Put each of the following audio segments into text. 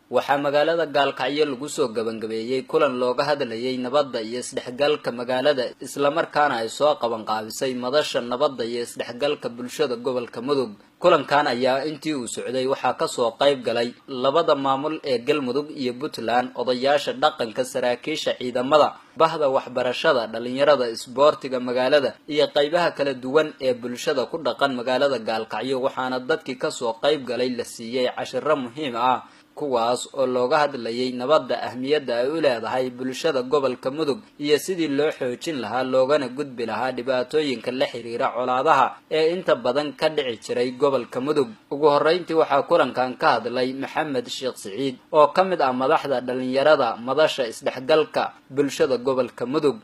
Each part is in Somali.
waxaa magaalada Gaalkacyo lagu soo gabagabeeyay kulan looga hadlayay nabadda iyo isdhexgalka magaalada isla markaana ay soo qaban qaabisay madasha nabadda iyo isdhexgalka bulshada gobolka Mudug. kulankan ayaa intii uu socday waxaa ka soo qayb galay labada maamul ee Galmudug iyo Puntland, odayaasha dhaqanka, saraakiisha ciidamada, bahda waxbarashada, dhalinyarada, isboortiga magaalada iyo qaybaha kala duwan ee bulshada ku dhaqan magaalada Gaalkacyo. waxaana dadkii ka soo qayb galay la siiyay cashiro muhiim ah kuwaas oo looga hadlayay nabadda, ahmiyadda ay u leedahay bulshada gobolka Mudug iyo sidii loo xoojin lahaa loogana gudbi lahaa dhibaatooyinka la xiriira colaadaha ee inta badan ka dhici jiray gobolka Mudug. ugu horeyntii waxaa kulankan ka hadlay Maxamed Sheekh Siciid oo ka mid ah madaxda dhalinyarada madasha isdhexgalka bulshada gobolka Mudug.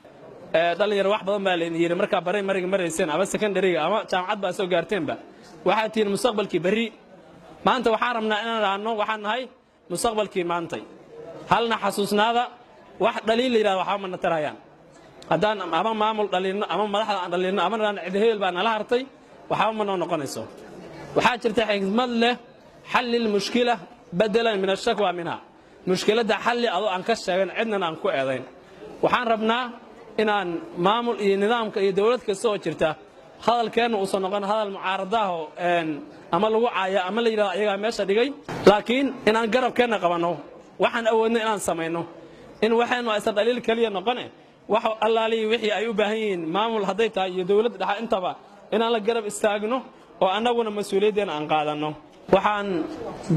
dhalinyaro wax badan baa leen yiri marka baray maraysan ama secondary ama jaamacad baa soo gaarteenba waxa tiin mustaqbalkii bari maanta waxaan rabnaa inaan raano waxaan nahay mustaqbalkii maantay halna xasuusnaada wax dhaliil yiraahdo waxa ma natarayaan hadaan ama maamul dhaliilno ama madaxda aan dhaliilno ama raan cid heel baa nala hartay waxa ma noqonayso. waxaa jirta xigmad leh xalil mushkila badalan min ashakwa minha mushkilada xalli adoo aan ka sheegan cidna aan ku eedayn. waxaan rabnaa inaan maamul iyo nidaamka iyo dawlad kasta oo jirta hadalkeena uu soo noqon hadal mucaaradaha ama lagu caaya ama la yiraahdo ayaga meesha dhigay laakiin inaan garabkeena qabano waxaan awoodna inaan sameeyno in waxaan waa isla dhaliil kaliya noqone wax allaali wixii ay u baahan yihiin maamul haday tahay iyo dawlad dhaxa intaba inaan la garab istaagno oo anaguna mas'uuliyadeen aan qaadano. waxaan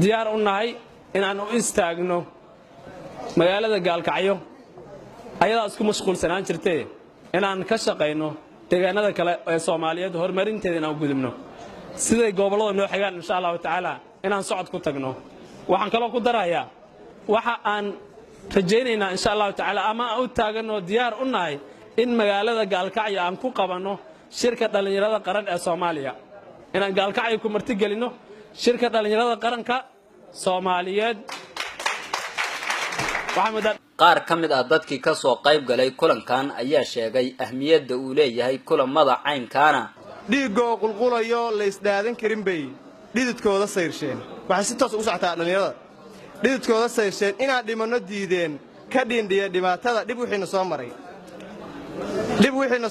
diyaar u nahay inaan u istaagno magaalada Gaalkacyo ayada isku mashquulsanaan jirtay inaan ka shaqeyno deegaanada kale ee Soomaaliyeed horumarinteeda inaan gudubno siday gobolada noo xigaan insha Allah taala inaan socod ku tagno. waxaan kale ku darayaa waxa aan rajaynaynaa insha Allah taala ama u taagano diyaar u nahay in magaalada Gaalkacyo aan ku qabano shirka dhalinyarada qaran ee Soomaaliya inaan Gaalkacyo ku marti galino shirka dhalinyarada qaranka Soomaaliyeed. qaar ka mid ah dadkii ka soo qayb galay kulankan ayaa sheegay ahmiyadda uu leeyahay kulamada caynkaana. dhiigoo qulqulayo la isdaadan karin bay dhididkooda sayrsheen waxa si toos u socotaa dhalinyarada dhididkooda sayrsheen inaan dhimano diideen ka dhindhiya dhibaatada dib wixiina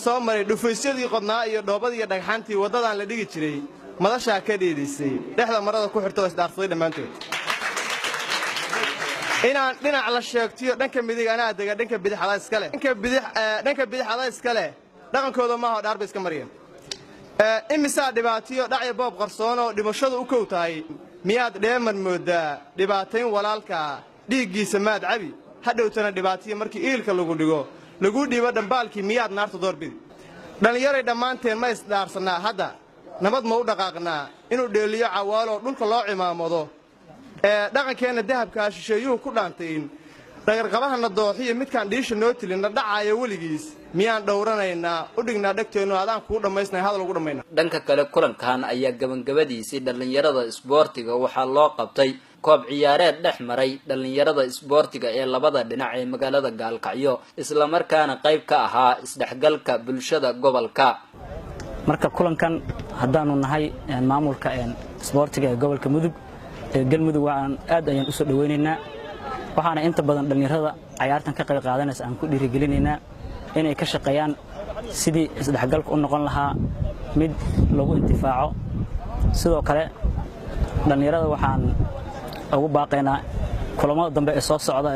soo maray dhufaysadii qodnaa iyo dhoobadii iyo dhagxantii wadadaan la dhigi jiray madashaa ka dheedisay dhexda marada ku xirtoo isdhaarsaday dhammaantood inaan dhinac la sheegtiyo dhanka midig anaa dega dhanka bidix adaa iska leh dhaqankooda maaha dhaarba iska mariyeen imisaa dhibaatiyo dhacya boob qarsoonoo dhimashadu u kow tahay miyaad dheeman moodaa dhibaatayn walaalka dhiiggiisa maad cabi hadhowtana dhibaatiyo markii iilka lagu dhigo lagu dhiibo dhambaalkii miyaad naarta doorbidi. dhallinyaray dhammaanteen ma isdhaarsannaa hadda nabad ma u dhaqaaqnaa inuu dheeliyo cawaaloo dhulka loo cimaamado dhaqankeena dahabka shisheeyuhu ku dhaantayn dhagarqabahana dooxiyo midkaan dhiisha noo tilinna dhacaaya weligiis miyaan dhowranaynaa u dhignaa dhagteennu adaan kuu dhammaysnay hadal ugu dhammayna. dhanka kale kulankan ayaa gabagabadiisii dhalinyarada isboortiga waxaa loo qabtay koob ciyaareed dhex maray dhalinyarada isboortiga ee labada dhinac ee magaalada Gaalkacyo isla markaana qayb ka ahaa isdhexgalka bulshada gobolka. marka kulankan haddaanu nahay maamulka isboortiga ee gobolka Mudug Galmudug waan aad ayaan u soo dhaweynaynaa waxaana inta badan dhalinyarada ciyaartan ka qayb qaadanaysa aan ku dhiirigelinaynaa inay ka shaqeeyaan sidii isdhexgalka u noqon lahaa mid lagu intifaaco. sidoo kale dhalinyarada waxaan ugu baaqaynaa kulamada dambe ee soo socda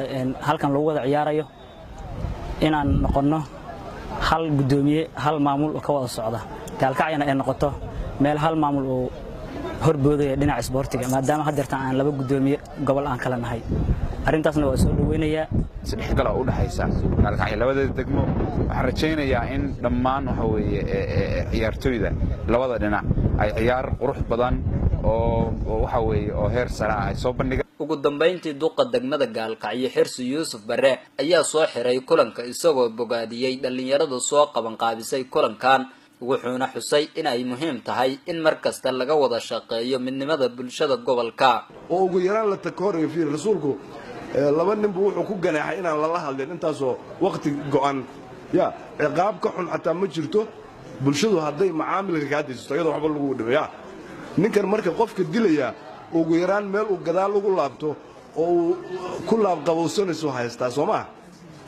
halkan lagu wada ciyaarayo inaan noqono hal gudoomiye hal maamul oo ka wada socda Gaalkacyana ay noqoto meel hal maamul oo horboodaya dhinaca isboortiga maadaama hadeertan aan laba gudoomiye gobol aan kala nahay. arrintaasna waa soo dhaweynayaa isdhexgal u dhaxaysa Gaalkacyo labada degmo. waxaan rajaynayaa in dhammaan waxa weeye ciyaartooyda labada dhinac ay ciyaar qurux badan oo waxa weeye oo heer sare ah ay soo bandhigaan. ugu dambeyntii duqa degmada Gaalkacyo Xirsi Yuusuf Barre ayaa soo xiray kulanka isagoo bogaadiyay dhalinyarada soo qaban qaabisay kulankan wuxuuna xusay in ay muhiim tahay in markasta laga wada shaqeeyo midnimada bulshada gobolka oo ugu yaraan la takooriyo fiir rasuulku laba nin buu wuxuu ku ganaaxay inaan lala hadlin intaasoo waqti go'an ya ciqaab ka xun xataa ma jirto bulshadu hadday macaamilka ka hadlayso iyadoo waxba lagu dhibaya ninkan marka qofka dilaya ugu yaraan meel uu gadaal ugu laabto oo ku laabqabowsanayso haystaa soo maaha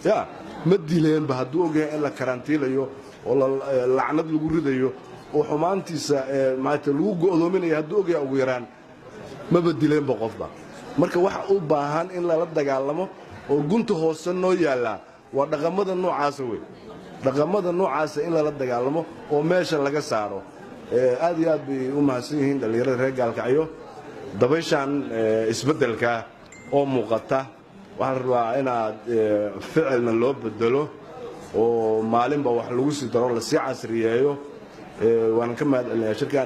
ya ma dileenba hadduu ogyahay in la karantiilayo oo lacnad lagu ridayo oo xumaantiisa maanta lagu go'doominayo hadduu ogyahay ugu yaraan maba dileenba qofba marka waxa u baahan in lala dagaalamo oo gunta hoose noo yaallaa waa dhaqamada noocaasa wey dhaqamada noocaasa in lala dagaalamo oo meesha laga saaro aad iyo aad bay u mahadsan yihiin dhallinyarada reer Gaalkacyo dabayshan isbeddelka oo muuqata waxaan rabaa inaad ficilna loo bedelo oo maalinba wax lagu sii daro la sii casriyeeyo waan ka mahadcelinayaa shirka